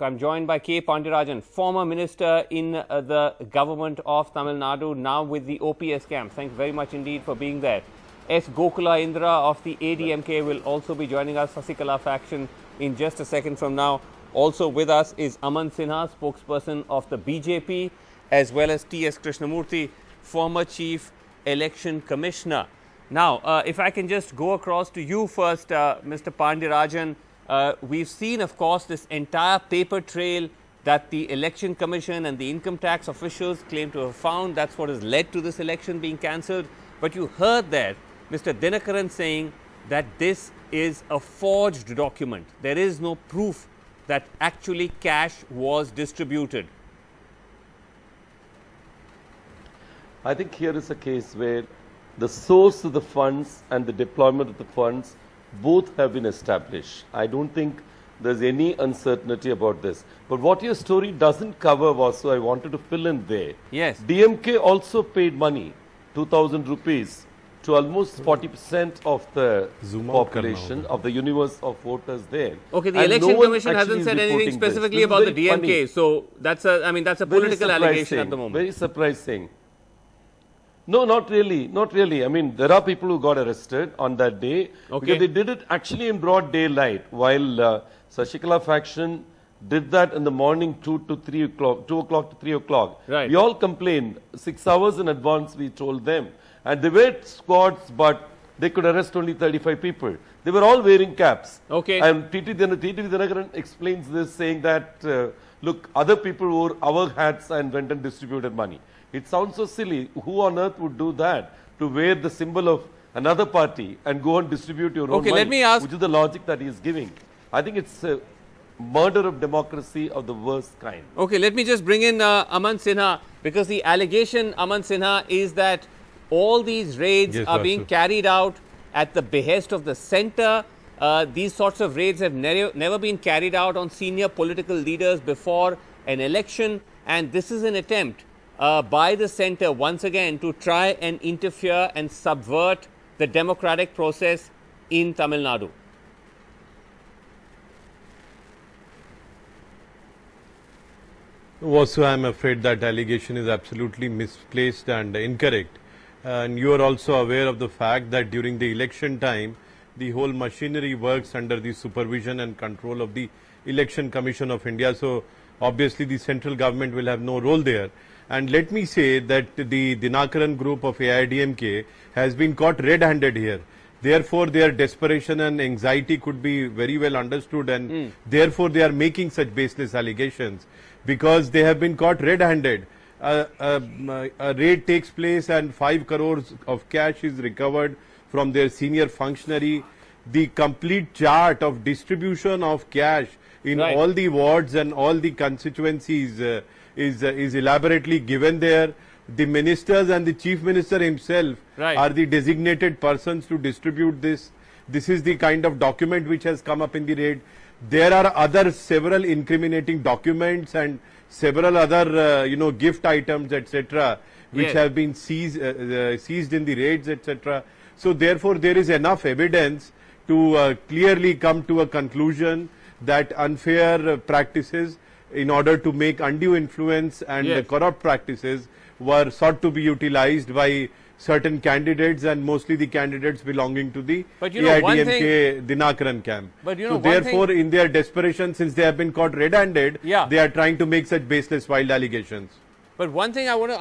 Check. I'm joined by K. Pandirajan, former minister in the government of Tamil Nadu, now with the OPS camp. Thanks very much indeed for being there. S. Gokula Indra of the ADMK will also be joining us, Sasikala faction, in just a second from now. Also with us is Aman Sinha, spokesperson of the BJP, as well as T.S. Krishnamurthy, former Chief Election Commissioner. Now, if I can just go across to you first, Mr. Pandirajan. We've seen, of course, this entire paper trail that the Election Commission and the income tax officials claim to have found. That's what has led to this election being cancelled. But you heard there Mr. Dinakaran saying that this is a forged document. There is no proof that actually cash was distributed. I think here is a case where the source of the funds and the deployment of the funds both have been established. I don't think there's any uncertainty about this. But what your story doesn't cover was, so I wanted to fill in there. Yes. DMK also paid money, 2,000 rupees, to almost 40% of the population, of the universe of voters there. Okay, the Election Commission hasn't said anything specifically about the DMK. Funny. So that's a, I mean, that's a political allegation at the moment. Very surprising. No, not really. Not really. I mean, there are people who got arrested on that day because they did it actually in broad daylight, while Sasikala faction did that in the morning 2 to 3 o'clock, 2 o'clock to 3 o'clock. Right. We all complained. 6 hours in advance we told them. And they were squads, but they could arrest only 35 people. They were all wearing caps. Okay. And T.T. Dinakaran explains this, saying that, look, other people wore our hats and went and distributed money. It sounds so silly. Who on earth would do that? To wear the symbol of another party and go and distribute your own money, let me ask, which is the logic that he is giving. I think it's a murder of democracy of the worst kind. Okay, let me just bring in Aman Sinha, because the allegation, Aman Sinha, is that all these raids are being carried out at the behest of the centre. These sorts of raids have never been carried out on senior political leaders before an election, and this is an attempt by the centre once again to try and interfere and subvert the democratic process in Tamil Nadu. Also, I am afraid that allegation is absolutely misplaced and incorrect. And you are also aware of the fact that during the election time, the whole machinery works under the supervision and control of the Election Commission of India. So, obviously, the central government will have no role there. And let me say that the Dinakaran group of AIDMK has been caught red-handed here. Therefore, their desperation and anxiety could be very well understood, and therefore they are making such baseless allegations because they have been caught red-handed. A raid takes place and 5 crores of cash is recovered from their senior functionary. The complete chart of distribution of cash in all the wards and all the constituencies is elaborately given there. The ministers and the chief minister himself are the designated persons to distribute this. This is the kind of document which has come up in the raid. There are other several incriminating documents and several other gift items, etc., which have been seized in the raids, etc. So therefore there is enough evidence to clearly come to a conclusion that unfair practices in order to make undue influence and corrupt practices were sought to be utilized by certain candidates, and mostly the candidates belonging to the AIDMK Dinakaran camp. So therefore, in their desperation, since they have been caught red-handed, they are trying to make such baseless, wild allegations. But one thing I want to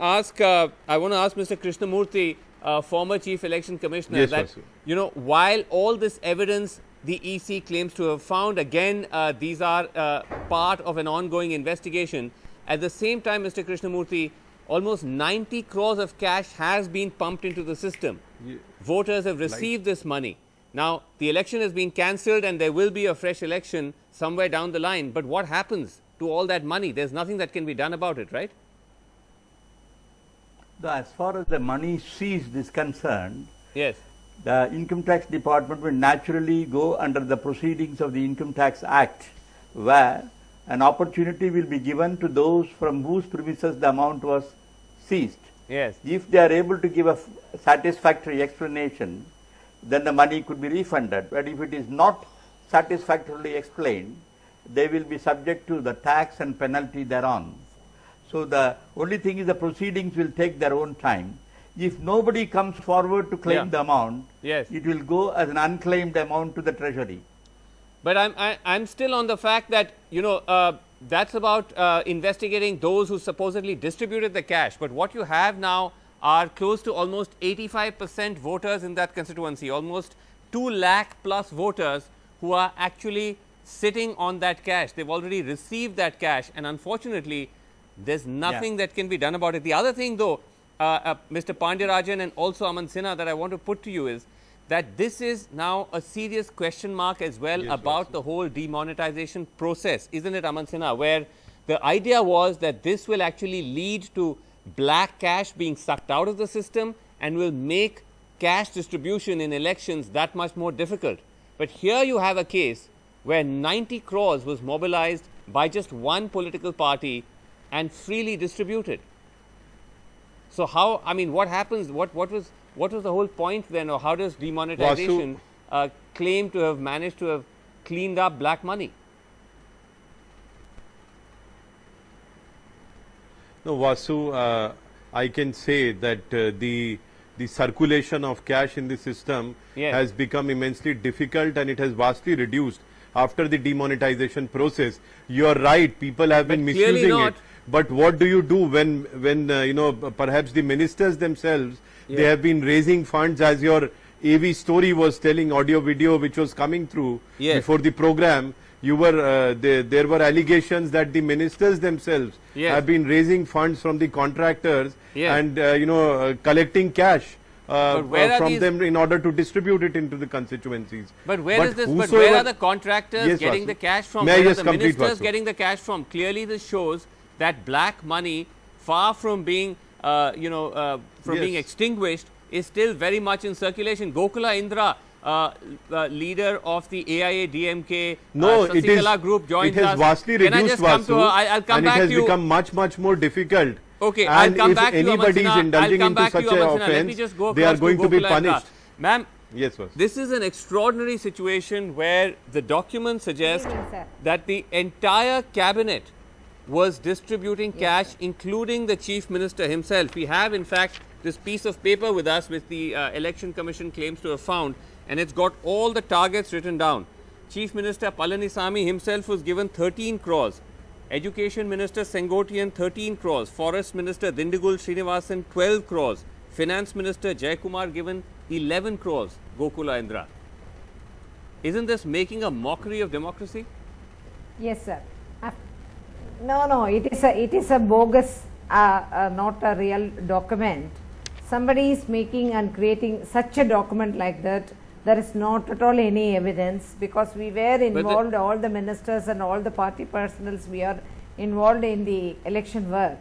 ask Mr. Krishnamurthy, former Chief Election Commissioner, that while all this evidence the EC claims to have found, again, these are part of an ongoing investigation. At the same time, Mr. Krishnamurthy, almost 90 crores of cash has been pumped into the system. Voters have received this money. Now, the election has been cancelled and there will be a fresh election somewhere down the line. But what happens to all that money? There's nothing that can be done about it, right? As far as the money seized is concerned, the Income Tax Department will naturally go under the proceedings of the Income Tax Act, where an opportunity will be given to those from whose premises the amount was seized. Yes. If they are able to give a satisfactory explanation, then the money could be refunded. But if it is not satisfactorily explained, they will be subject to the tax and penalty thereon. So the only thing is the proceedings will take their own time. If nobody comes forward to claim the amount, it will go as an unclaimed amount to the treasury. But I'm still on the fact that, you know, that's about investigating those who supposedly distributed the cash. But what you have now are close to almost 85% voters in that constituency, almost 2 lakh plus voters who are actually sitting on that cash. They've already received that cash, and unfortunately, there's nothing that can be done about it. The other thing, though, Mr. Pandirajan and also Aman Sinha, that I want to put to you is that this is now a serious question mark as well about the whole demonetization process, isn't it, Aman Sinha, where the idea was that this will actually lead to black cash being sucked out of the system and will make cash distribution in elections that much more difficult. But here you have a case where 90 crores was mobilized by just one political party and freely distributed. So how, I mean, what happens, what was the whole point then, or how does demonetization claim to have managed to have cleaned up black money? No, Vasu, I can say that the circulation of cash in the system has become immensely difficult, and it has vastly reduced after the demonetization process. You are right, people have been misusing it. But what do you do when you know, perhaps the ministers themselves, they have been raising funds, as your AV story was telling, audio video which was coming through before the program. You were there were allegations that the ministers themselves have been raising funds from the contractors and you know, collecting cash from them in order to distribute it into the constituencies. But where is this? But where are the contractors getting the cash from? Where are the ministers getting the cash from? Clearly, this shows that black money, far from being you know, being extinguished, is still very much in circulation. Gokula Indra, leader of the AIA-DMK Sasikala group, joins us. It has vastly reduced, Vasu, I'll come and back it has to you. become much more difficult. Okay, and I'll come back to you, anybody is indulging into such an offence, they are going to be punished. Ma'am, yes, Vasu. This is an extraordinary situation where the document suggests that the entire cabinet was distributing cash, including the Chief Minister himself. We have, in fact, this piece of paper with us, which the Election Commission claims to have found, and it's got all the targets written down. Chief Minister Palanisamy himself was given 13 crores. Education Minister Sengotian 13 crores. Forest Minister Dindigul Sreenivasan 12 crores. Finance Minister Jayakumar given 11 crores. Gokula Indra. Isn't this making a mockery of democracy? Yes, sir. No, it is a bogus, not a real document. Somebody is making and creating such a document like that. There is not at all any evidence, because we were involved, all the ministers and all the party personals, we are involved in the election work.